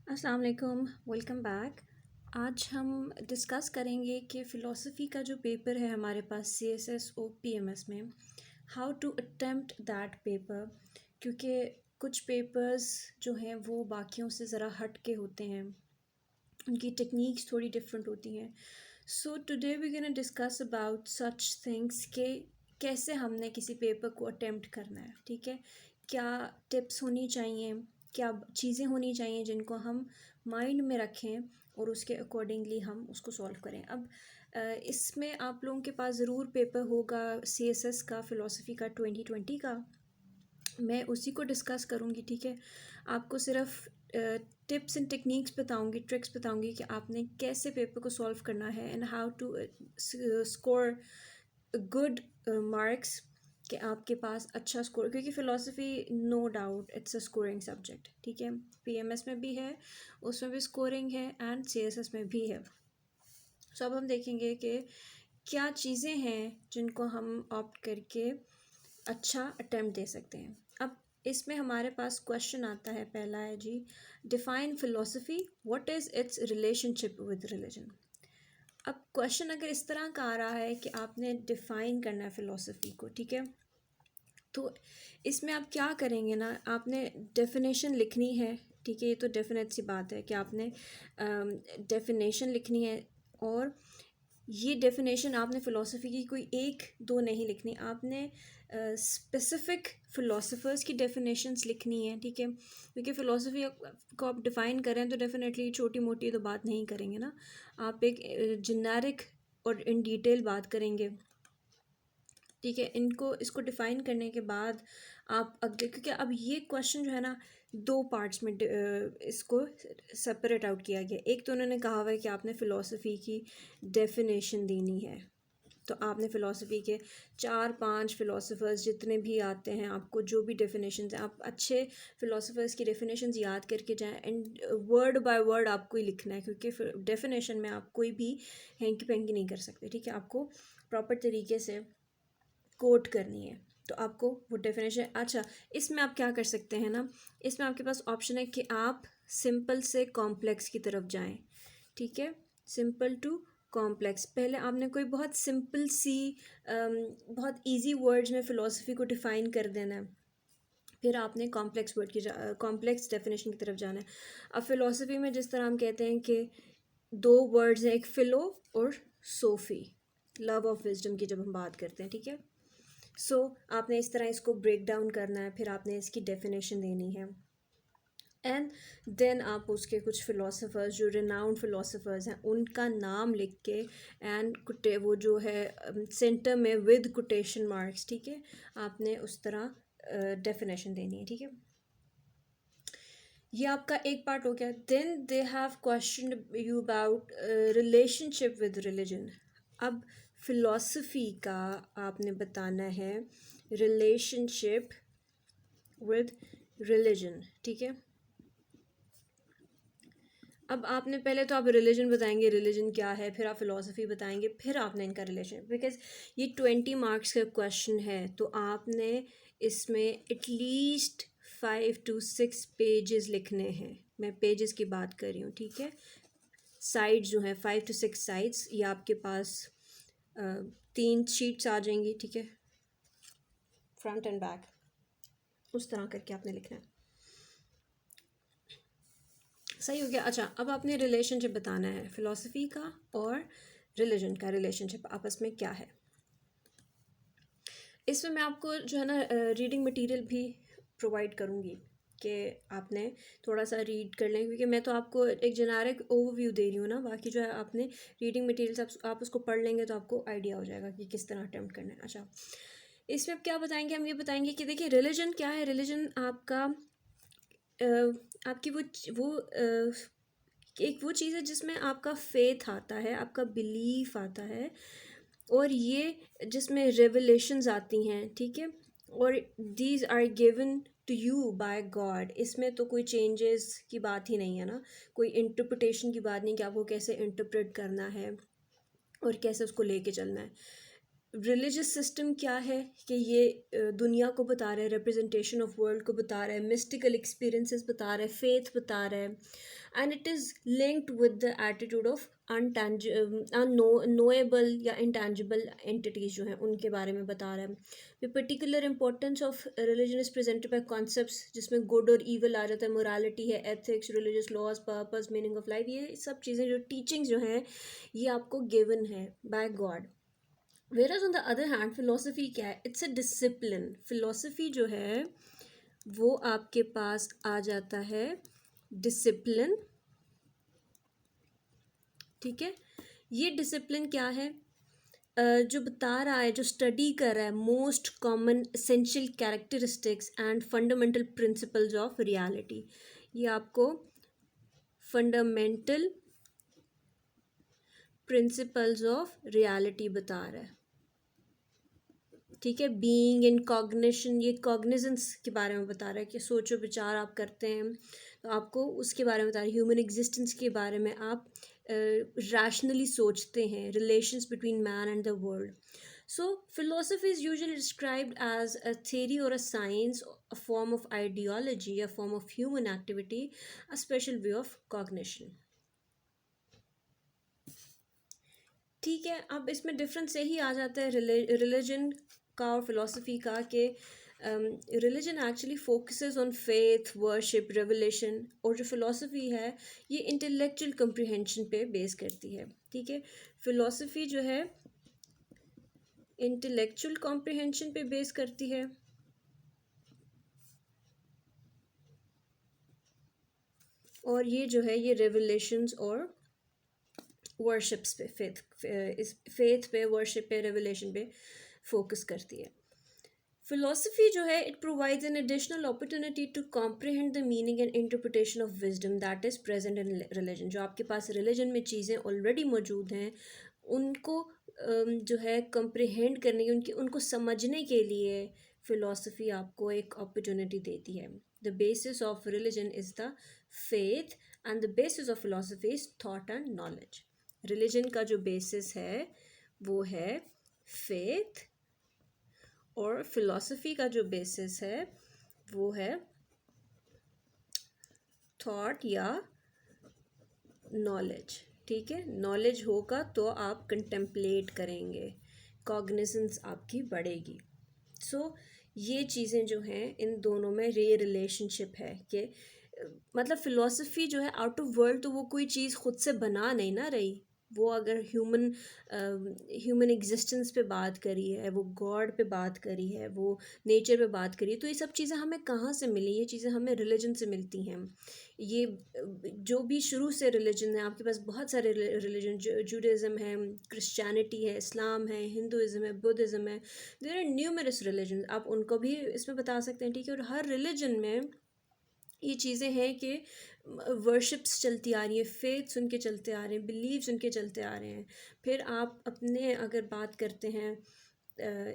अस्सलाम वालेकुम, welcome back. आज हम डिस्कस करेंगे कि फ़िलासफ़ी का जो पेपर है हमारे पास CSSO PMS में, how to attempt that paper. क्योंकि कुछ पेपर्स जो हैं वो बाकियों से ज़रा हट के होते हैं, उनकी टेक्निक्स थोड़ी डिफरेंट होती हैं। So today we gonna discuss about such things के कैसे हमने किसी पेपर को अटेम्प्ट करना है, ठीक है। क्या टिप्स होनी चाहिए, क्या चीज़ें होनी चाहिए जिनको हम माइंड में रखें और उसके अकॉर्डिंगली हम उसको सॉल्व करें। अब इसमें आप लोगों के पास ज़रूर पेपर होगा CSS का, फ़िलासफ़ी का 2020 का। मैं उसी को डिस्कस करूँगी, ठीक है। आपको सिर्फ टिप्स एंड टेक्निक्स बताऊँगी, ट्रिक्स बताऊँगी कि आपने कैसे पेपर को सॉल्व करना है and how to score good marks, कि आपके पास अच्छा स्कोर। क्योंकि philosophy no doubt it's a scoring subject, ठीक है। PMS में भी है, उसमें भी स्कोरिंग है एंड CSS में भी है। सो अब हम देखेंगे कि क्या चीज़ें हैं जिनको हम ऑप्ट करके अच्छा अटेम्प्ट दे सकते हैं। अब इसमें हमारे पास क्वेश्चन आता है, पहला है जी, define philosophy, what is its relationship with religion. अब क्वेश्चन अगर इस तरह का आ रहा है कि आपने डिफ़ाइन करना है फ़िलासफ़ी को, ठीक है, तो इसमें आप क्या करेंगे ना, आपने डेफिनेशन लिखनी है, ठीक है। ये तो डेफिनेट सी बात है कि आपने डेफिनेशन लिखनी है, और ये डेफिनेशन आपने फ़िलासफ़ी की कोई एक दो नहीं लिखनी, आपने स्पेसिफ़िक फ़िलासफ़र्स की डेफिनेशंस लिखनी है, ठीक है। क्योंकि फ़िलासफ़ी को आप डिफ़ाइन करें तो डेफिनेटली छोटी मोटी तो बात नहीं करेंगे ना, आप एक जेनेरिक और इन डिटेल बात करेंगे, ठीक है। इसको डिफ़ाइन करने के बाद आप आगे, क्योंकि अब ये क्वेश्चन जो है ना, दो पार्ट्स में इसको सेपरेट आउट किया गया। एक तो उन्होंने कहा हुआ है कि आपने फ़िलासफ़ी की डेफिनेशन देनी है, तो आपने फ़िलासफ़ी के 4-5 फ़िलासफ़र्स जितने भी आते हैं, आपको जो भी डेफिनेशंस हैं, आप अच्छे फ़िलासफ़र्स की डेफिनेशंस याद करके जाएं एंड वर्ड बाय वर्ड आपको ही लिखना है। क्योंकि डेफिनेशन में आप कोई भी हैंकी पैंकी नहीं कर सकते, ठीक है। आपको प्रॉपर तरीके से कोट करनी है, तो आपको वो डेफिनेशन। अच्छा, इसमें आप क्या कर सकते हैं ना, इसमें आपके पास ऑप्शन है कि आप सिंपल से कॉम्प्लेक्स की तरफ जाएं, ठीक है। सिंपल टू कॉम्प्लेक्स, पहले आपने कोई बहुत सिंपल सी बहुत इजी वर्ड्स में फ़िलासफ़ी को डिफ़ाइन कर देना है, फिर आपने कॉम्प्लेक्स डेफिनेशन की तरफ जाना है। अब फ़िलासफ़ी में जिस तरह हम कहते हैं कि दो वर्ड्स हैं, एक फ़िलो और सोफ़ी, लव ऑफ विजडम की जब हम बात करते हैं, ठीक है। सो आपने इस तरह इसको ब्रेक डाउन करना है, फिर आपने इसकी डेफिनेशन देनी है, एंड देन आप उसके कुछ फ़िलासफ़र्स जो रिनाउंड फ़िलासफ़र्स हैं उनका नाम लिख के, एंड वो जो है सेंटर में विद कोटेशन मार्क्स, ठीक है, आपने उस तरह डेफिनेशन देनी है, ठीक है। ये आपका एक पार्ट हो गया। Then they have question you about relationship with religion. अब फ़िलासफ़ी का आपने बताना है रिलेशनशिप विद रिलीजन, ठीक है। अब आपने पहले तो आप रिलीजन बताएंगे, रिलीजन क्या है, फिर आप फ़िलासफ़ी बताएंगे, फिर आपने इनका रिलेशन, बिकॉज ये 20 मार्क्स का क्वेश्चन है, तो आपने इसमें एटलीस्ट 5 to 6 पेजेस लिखने हैं। मैं पेजेस की बात कर रही हूँ, ठीक है। साइड्स जो हैं 5 to 6 साइड्स, ये आपके पास 3 शीट्स आ जाएंगी, ठीक है, फ्रंट एंड बैक, उस तरह करके आपने लिखना है। सही हो गया। अच्छा, अब आपने रिलेशनशिप बताना है, फ़िलासफ़ी का और रिलीजन का रिलेशनशिप आपस में क्या है। इसमें मैं आपको जो है ना रीडिंग मटेरियल भी प्रोवाइड करूँगी कि आपने थोड़ा सा रीड कर लें, क्योंकि मैं तो आपको एक जेनेरिक ओवरव्यू दे रही हूँ ना, बाकी जो है आपने रीडिंग मटेरियल्स आप उसको पढ़ लेंगे तो आपको आइडिया हो जाएगा कि किस तरह अटेम्प्ट करना है। अच्छा, इसमें अब क्या बताएंगे, हम ये बताएंगे कि देखिए रिलीजन क्या है। रिलीजन आपका आपकी वो एक वो चीज़ है जिसमें आपका फेथ आता है, आपका बिलीफ आता है, और ये जिसमें रेवलेशंस आती हैं, ठीक है, और these are given to you by God. इसमें तो कोई चेंजेस की बात ही नहीं है ना, कोई इंटरप्रिटेशन की बात नहीं कि आपको कैसे इंटरप्रेट करना है और कैसे उसको लेके चलना है। रिलीजियस सिस्टम क्या है कि ये दुनिया को बता रहा है, रिप्रेजेंटेशन ऑफ वर्ल्ड को बता रहा है, मिस्टिकल एक्सपीरियंसेस बता रहा है, फेथ बता रहा है, and it is linked with the attitude of knowable या इंटेंजिबल एंटिटीज़ जो हैं उनके बारे में बता रहा है. The particular importance of religion is presented by concepts जिसमें गुड और ईवल आ जाता है, मोरालिटी है, ethics, religious laws, purpose, meaning of life. ये सब चीज़ें जो टीचिंग्स जो हैं ये आपको गिवन है by God. Whereas on the other hand philosophy क्या है, इट्स अ डिसिप्लिन. philosophy जो है वो आपके पास आ जाता है डिसिप्लिन. ठीक है, ये डिसिप्लिन क्या है, जो बता रहा है, जो स्टडी कर रहा है most common essential characteristics and fundamental principles of reality. ये आपको फंडामेंटल प्रिंसिपल्स ऑफ रियलिटी बता रहा है. ठीक है, बीइंग इन कॉग्निशन, ये कॉग्निजेंस के बारे में बता रहा है कि सोचो विचार आप करते हैं तो आपको उसके बारे में बता रहा है. ह्यूमन एग्जिस्टेंस के बारे में आप रैशनली सोचते हैं, relations between man and the world. So, philosophy is usually described as a theory or a science, a form of ideology, a form of human activity, a special way of cognition. ठीक है, अब इसमें difference यही आ जाता है religion का और philosophy का कि religion actually focuses on faith, worship, revelation, और जो फिलॉसफी है ये इंटेलेक्चुअल कंप्रिहेंशन पे बेस करती है. ठीक है, फिलॉसफी जो है इंटेलेक्चुअल कॉम्प्रिहेंशन पे बेस करती है और ये जो है ये रेवलेशंस और वर्शिप्स पे, फेथ पे, वर्शिप पे, रेवलेशन पे फोकस करती है. फिलॉसफी जो है it provides an additional opportunity to comprehend the meaning and interpretation of wisdom that is present in religion. जो आपके पास रिलीजन में चीज़ें ऑलरेडी मौजूद हैं उनको जो है कॉम्प्रिहेंड करने की, उनको समझने के लिए फ़िलासफ़ी आपको एक अपॉर्चुनिटी देती है. The basis of religion is the faith and the basis of philosophy is thought and knowledge. Religion का जो बेसिस है वो है फेथ और फिलॉसफी का जो बेसिस है वो है थॉट या नॉलेज. ठीक है, नॉलेज होगा तो आप कंटेम्पलेट करेंगे, कॉग्निजेंस आपकी बढ़ेगी. सो ये चीज़ें जो हैं इन दोनों में ये रिलेशनशिप है कि मतलब फ़िलॉसफी जो है आउट ऑफ वर्ल्ड तो वो कोई चीज़ ख़ुद से बना नहीं ना रही. वो अगर ह्यूमन एग्जिस्टेंस पे बात करी है, वो गॉड पे बात करी है, वो नेचर पे बात करी है, तो ये सब चीज़ें हमें कहाँ से मिली? ये चीज़ें हमें रिलीजन से मिलती हैं. ये जो भी शुरू से रिलीजन है, आपके पास बहुत सारे रिलीजन, जूडाइज़म है, क्रिश्चियनिटी है, इस्लाम है, हिंदुइज़्म है, बुद्धिज़्म है, देयर आर न्यूमरस रिलीजन, आप उनको भी इसमें बता सकते हैं. ठीक है, और हर रिलीजन में ये चीज़ें हैं कि वर्शिप्स चलती आ रही हैं, फेथ्स उनके चलते आ रहे हैं, बिलीव्स उनके चलते आ रहे हैं. फिर आप अपने अगर बात करते हैं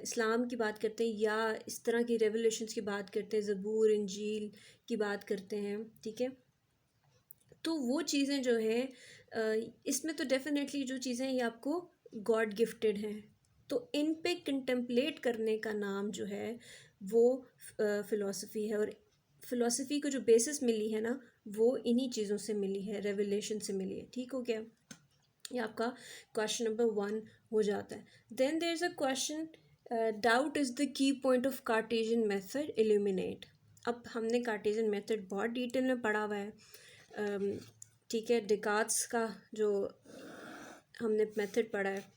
इस्लाम की बात करते हैं या इस तरह की रेवोल्यूशंस की बात करते हैं, ज़बूर, इंजील की बात करते हैं. ठीक है, तो वो चीज़ें जो हैं इसमें तो डेफिनेटली जो चीज़ें ये आपको गॉड गिफ्टेड हैं, तो इन पे कंटेम्पलेट करने का नाम जो है वो फ़िलॉसफी है. और फ़िलॉसफी को जो बेसिस मिली है ना वो इन्हीं चीज़ों से मिली है, रेवलेशन से मिली है. ठीक हो गया, ये आपका क्वेश्चन नंबर 1 हो जाता है. Then there is a question, doubt is the key point of Cartesian method, illuminate. अब हमने कार्टेशियन मेथड बहुत डिटेल में पढ़ा हुआ है. ठीक है, डेकार्ट्स का जो हमने मेथड पढ़ा है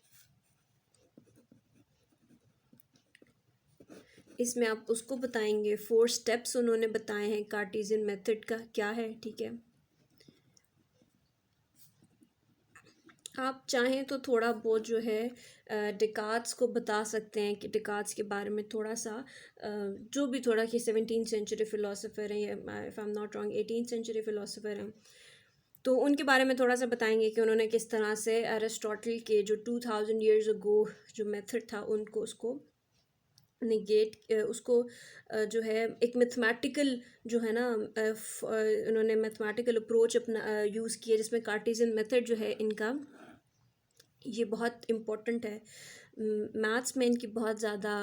इसमें आप उसको बताएंगे. 4 स्टेप्स उन्होंने बताए हैं कार्टेशियन मेथड का क्या है. ठीक है, आप चाहें तो थोड़ा बहुत जो है डेकार्ट्स को बता सकते हैं कि डेकार्ट्स के बारे में थोड़ा सा जो भी थोड़ा कि 17th सेंचुरी फ़िलासफ़र हैं या if I am not wrong 18th century philosopher हैं, तो उनके बारे में थोड़ा सा बताएंगे कि उन्होंने किस तरह से एरिस्टोटल के जो 2000 ईयर्स अगो जो मेथड था उनको उसको निगेट उसको जो है एक मैथमेटिकल जो है ना उन्होंने मैथमेटिकल अप्रोच अपना यूज़ किया जिसमें कार्टेशियन मेथड जो है इनका ये बहुत इम्पोर्टेंट है. मैथ्स में इनकी बहुत ज़्यादा,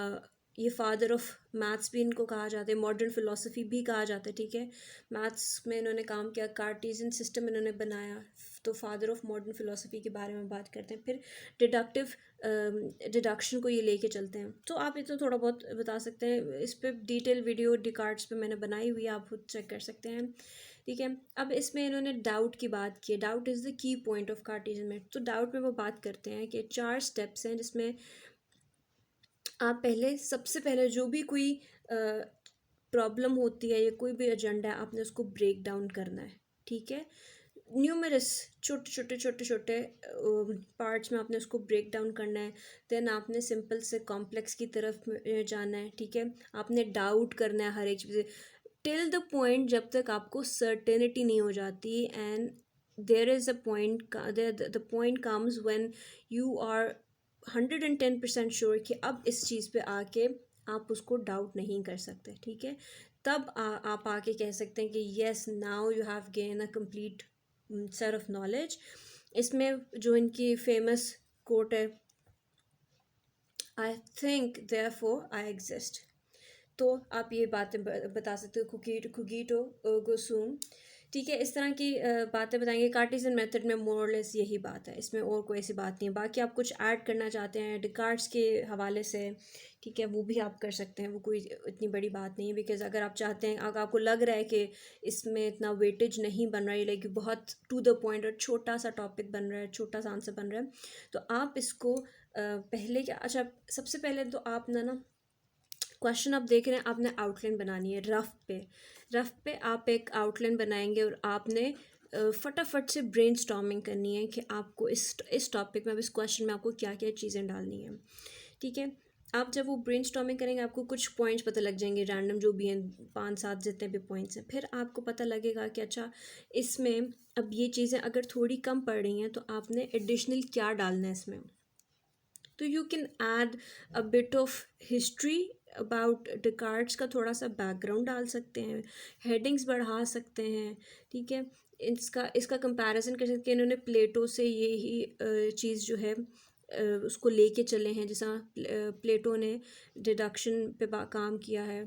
ये फादर ऑफ मैथ्स भी इनको कहा जाता है, मॉडर्न फ़िलासफ़ी भी कहा जाता है, ठीक है। मैथ्स में इन्होंने काम किया, कार्टेशियन सिस्टम इन्होंने बनाया, तो फादर ऑफ मॉडर्न फ़िलासफ़ी के बारे में बात करते हैं। फिर डिडक्टिव डिडक्शन को ये लेके चलते हैं। तो आप ये तो थोड़ा बहुत बता सकते हैं, इस पर डिटेल वीडियो डिकार्ड्स पे मैंने बनाई हुई है, आप खुद चेक कर सकते हैं, ठीक है। अब इसमें इन्होंने डाउट की बात की है, doubt is the key point of Cartesian method. तो डाउट में वो बात करते हैं कि 4 स्टेप्स हैं, जिसमें आप पहले, सबसे पहले जो भी कोई प्रॉब्लम होती है या कोई भी एजेंडा है, आपने उसको ब्रेक डाउन करना है, ठीक है। न्यूमरस छोटे छोटे छोटे छोटे पार्ट्स में आपने उसको ब्रेक डाउन करना है। देन आपने सिंपल से कॉम्प्लेक्स की तरफ जाना है, ठीक है। आपने डाउट करना है हर एक चीज़ टिल द पॉइंट जब तक आपको सर्टेनिटी नहीं हो जाती, and there is a point, the point comes when you are 110% sure कि अब इस चीज़ पे आके आप उसको डाउट नहीं कर सकते, ठीक है। तब आप आके कह सकते हैं कि yes, now you have gain a complete set of knowledge. इसमें जो इनकी फेमस कोट है, I think therefore I exist. तो आप ये बातें बता सकते हो, कुकीटो गोसूम, ठीक है। इस तरह की बातें बताएंगे। कार्टेशियन मेथड में मोरलेस यही बात है, इसमें और कोई ऐसी बात नहीं है। बाकी आप कुछ ऐड करना चाहते हैं डिकार्ड्स के हवाले से, ठीक है, वो भी आप कर सकते हैं, वो कोई इतनी बड़ी बात नहीं है। बिकॉज अगर आप चाहते हैं, अगर आपको लग रहा है कि इसमें इतना वेटेज नहीं बन रहा है, लाइक बहुत टू द पॉइंट और छोटा सा टॉपिक बन रहा है, छोटा सा आंसर बन रहा है, तो आप इसको पहले क्या, अच्छा सबसे पहले तो आप ना क्वेश्चन आप देख रहे हैं, आपने आउटलाइन बनानी है रफ पे आप एक आउटलाइन बनाएंगे, और आपने फटाफट से ब्रेन स्टॉर्मिंग करनी है कि आपको इस टॉपिक में, अब इस क्वेश्चन में आपको क्या क्या चीज़ें डालनी है, ठीक है। आप जब वो ब्रेन स्टॉर्मिंग करेंगे, आपको कुछ पॉइंट्स पता लग जाएंगे, रैंडम जो भी हैं, 5-7 जितने भी पॉइंट्स हैं। फिर आपको पता लगेगा कि अच्छा, इसमें अब ये चीज़ें अगर थोड़ी कम पड़ रही हैं, तो आपने एडिशनल क्या डालना है इसमें। तो you can add a bit of history about Descartes का, थोड़ा सा बैकग्राउंड डाल सकते हैं, हेडिंग्स बढ़ा सकते हैं, ठीक है। इसका कंपैरिजन कर सकते हैं, इन्होंने प्लेटो से ये ही चीज़ जो है उसको लेके चले हैं, जैसा प्लेटो ने डिडक्शन पे काम किया है,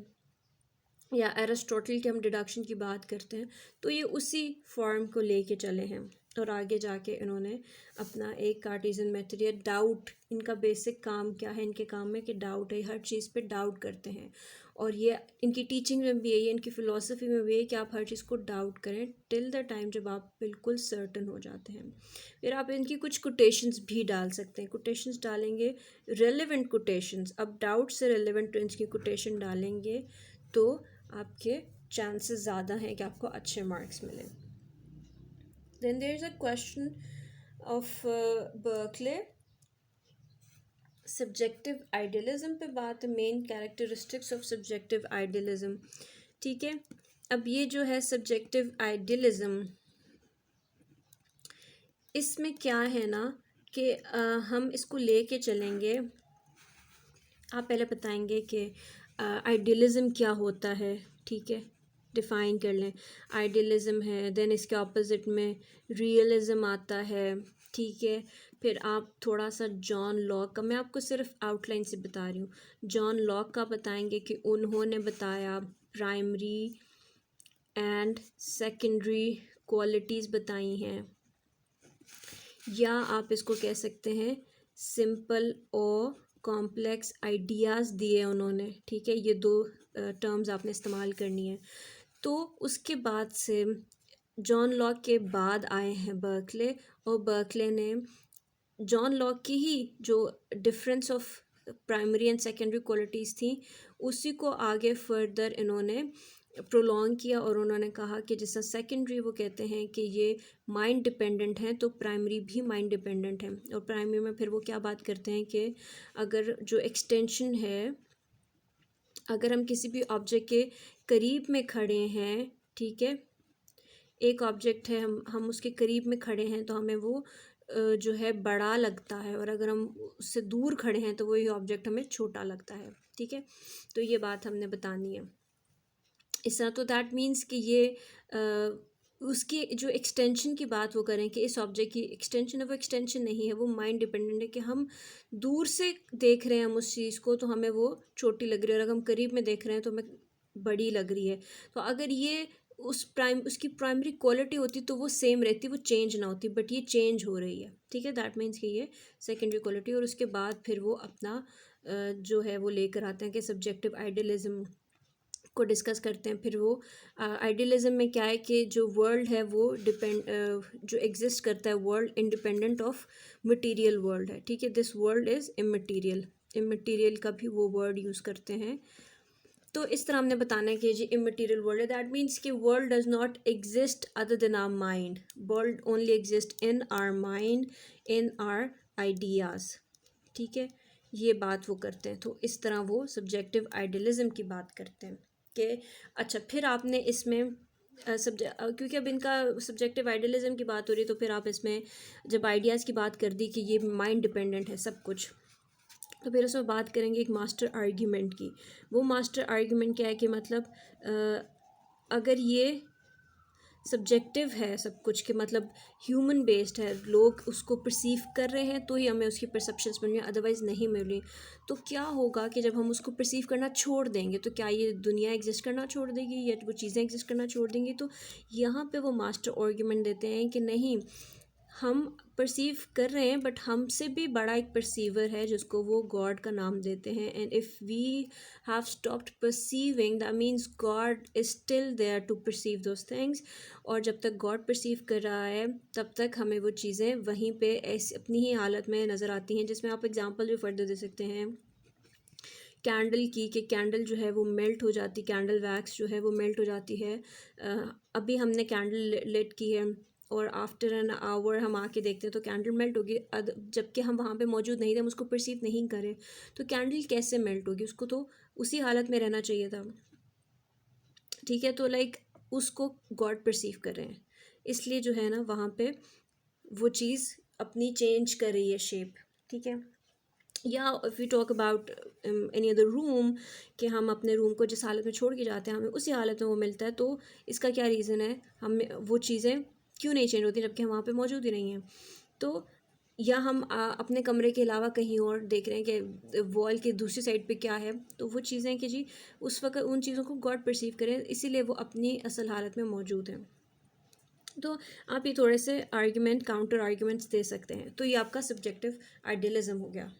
या एरिस्टोटल के हम डिडक्शन की बात करते हैं, तो ये उसी फॉर्म को लेके चले हैं। और आगे जाके इन्होंने अपना एक कार्टेशियन मेथड, या डाउट, इनका बेसिक काम क्या है, इनके काम में कि डाउट है, हर चीज़ पे डाउट करते हैं। और ये इनकी टीचिंग में भी है, ये इनकी फ़िलासफ़ी में भी है कि आप हर चीज़ को डाउट करें टिल द टाइम जब आप बिल्कुल सर्टन हो जाते हैं। फिर आप इनकी कुछ कोटेशंस भी डाल सकते हैं, कोटेशंस डालेंगे, रेलिवेंट कोटेशंस। अब डाउट से रेलिवेंट इनकी कोटेशन डालेंगे तो आपके चांसेस ज़्यादा हैं कि आपको अच्छे मार्क्स मिलें। Then there is a question of Berkeley, subjective idealism पे बात है, main characteristics of subjective idealism, ठीक है। अब ये जो है सब्जेक्टिव आइडियलिज्म, इसमें क्या है ना कि हम इसको लेके चलेंगे। आप पहले बताएंगे कि आइडियलिज्म क्या होता है, ठीक है, डिफ़ाइन कर लें। आइडियलिज्म है, देन इसके ऑपोजिट में रियलिज्म आता है, ठीक है। फिर आप थोड़ा सा जॉन लॉक का, मैं आपको सिर्फ आउटलाइन से बता रही हूँ, जॉन लॉक का बताएंगे कि उन्होंने बताया प्राइमरी एंड सेकेंडरी क्वालिटीज़ बताई हैं, या आप इसको कह सकते हैं सिंपल और कॉम्प्लेक्स आइडियाज़ दिए उन्होंने, ठीक है। ये दो टर्म्स आपने इस्तेमाल करनी है। तो उसके बाद से जॉन लॉक के बाद आए हैं बर्कले, और बर्कले ने जॉन लॉक की ही जो difference of primary and secondary qualities थी, उसी को आगे फर्दर इन्होंने प्रोलॉन्ग किया, और उन्होंने कहा कि जैसा सेकेंडरी वो कहते हैं कि ये माइंड डिपेंडेंट हैं, तो प्राइमरी भी माइंड डिपेंडेंट है। और प्राइमरी में फिर वो क्या बात करते हैं कि अगर जो एक्सटेंशन है, अगर हम किसी भी ऑब्जेक्ट के करीब में खड़े हैं, ठीक है, एक ऑब्जेक्ट है, हम उसके करीब में खड़े हैं, तो हमें वो जो है बड़ा लगता है, और अगर हम उससे दूर खड़े हैं तो वही ऑब्जेक्ट हमें छोटा लगता है, ठीक है। तो ये बात हमने बतानी है इस तरह। तो दैट मीन्स कि ये उसकी जो एक्सटेंशन की बात वो करें कि इस ऑब्जेक्ट की एक्सटेंशन है, वो एक्सटेंशन नहीं है, वो माइंड डिपेंडेंट है कि हम दूर से देख रहे हैं हम उस चीज़ को तो हमें वो छोटी लग रही है, और अगर हम करीब में देख रहे हैं तो हमें बड़ी लग रही है। तो अगर ये उसकी प्राइमरी क्वालिटी होती तो वो सेम रहती, वो चेंज ना होती, बट ये चेंज हो रही है। ठीक है, दैट मीन्स कि ये सेकेंडरी क्वालिटी। और उसके बाद फिर वो अपना जो है वो लेकर आते हैं कि सब्जेक्टिव आइडियलिज्म को डिस्कस करते हैं। फिर वो आइडियलिज्म में क्या है कि जो वर्ल्ड है वो जो एग्जिस्ट करता है world independent of material world है। ठीक है, this world is immaterial, immaterial का भी वो वर्ड यूज़ करते हैं। तो इस तरह हमने बताना है कि जी इमटेरियल वर्ल्ड है, दैट मीन्स कि world does not exist other than our mind, world only exist in our mind, in our ideas. ठीक है, ये बात वो करते हैं। तो इस तरह वो सब्जेक्टिव आइडियलिज्म की बात करते हैं कि अच्छा फिर आपने इसमें क्योंकि अब इनका सब्जेक्टिव आइडियलिज्म की बात हो रही है, तो फिर आप इसमें जब आइडियाज़ की बात कर दी कि ये माइंड डिपेंडेंट है सब कुछ, तो फिर उसमें बात करेंगे एक मास्टर आर्ग्यूमेंट की। वो मास्टर आर्ग्यूमेंट क्या है कि मतलब अगर ये सब्जेक्टिव है सब कुछ के मतलब ह्यूमन बेस्ड है, लोग उसको परसीव कर रहे हैं तो ही हमें उसकी परसेप्शंस मिल रही हैं, अदरवाइज़ नहीं मिल रही। तो क्या होगा कि जब हम उसको परसीव करना छोड़ देंगे तो क्या ये दुनिया एग्जिस्ट करना छोड़ देगी या वो चीज़ें एग्जिस्ट करना छोड़ देंगी? तो यहाँ पे वो मास्टर आर्ग्यूमेंट देते हैं कि नहीं, हम परसीव कर रहे हैं बट हमसे भी बड़ा एक परसीवर है जिसको वो गॉड का नाम देते हैं। And if we have stopped perceiving that means God is still there to perceive those things. और जब तक गॉड परसीव कर रहा है तब तक हमें वो चीज़ें वहीं पे ऐसी अपनी ही हालत में नज़र आती हैं। जिसमें आप एग्जांपल भी फर्दर दे सकते हैं कैंडल की, कि कैंडल जो है वो मेल्ट हो जाती, कैंडल वैक्स जो है वो मेल्ट हो जाती है। अभी हमने कैंडल लिट की है और आफ्टर एन आवर हम आके देखते हैं तो कैंडल मेल्ट होगी, जबकि हम वहाँ पे मौजूद नहीं थे, हम उसको परसीव नहीं करें, तो कैंडल कैसे मेल्ट होगी? उसको तो उसी हालत में रहना चाहिए था। ठीक है, तो लाइक उसको गॉड परसीव कर रहे हैं, इसलिए जो है ना वहाँ पे वो चीज़ अपनी चेंज कर रही है शेप। ठीक है, या if you talk about any other room, कि हम अपने रूम को जिस हालत में छोड़ के जाते हैं हमें उसी हालत में वो मिलता है, तो इसका क्या रीज़न है? हमें वो चीज़ें क्यों नहीं चेंज होती जबकि हम वहाँ पे मौजूद ही नहीं हैं? तो या हम अपने कमरे के अलावा कहीं और देख रहे हैं कि वॉल के दूसरी साइड पे क्या है, तो वो चीज़ें कि जी उस वक्त उन चीज़ों को गॉड परसीव करें, इसीलिए वो अपनी असल हालत में मौजूद हैं। तो आप ये थोड़े से आर्ग्यूमेंट, काउंटर आर्ग्यूमेंट्स दे सकते हैं। तो ये आपका सब्जेक्टिव आइडियलिज्म हो गया।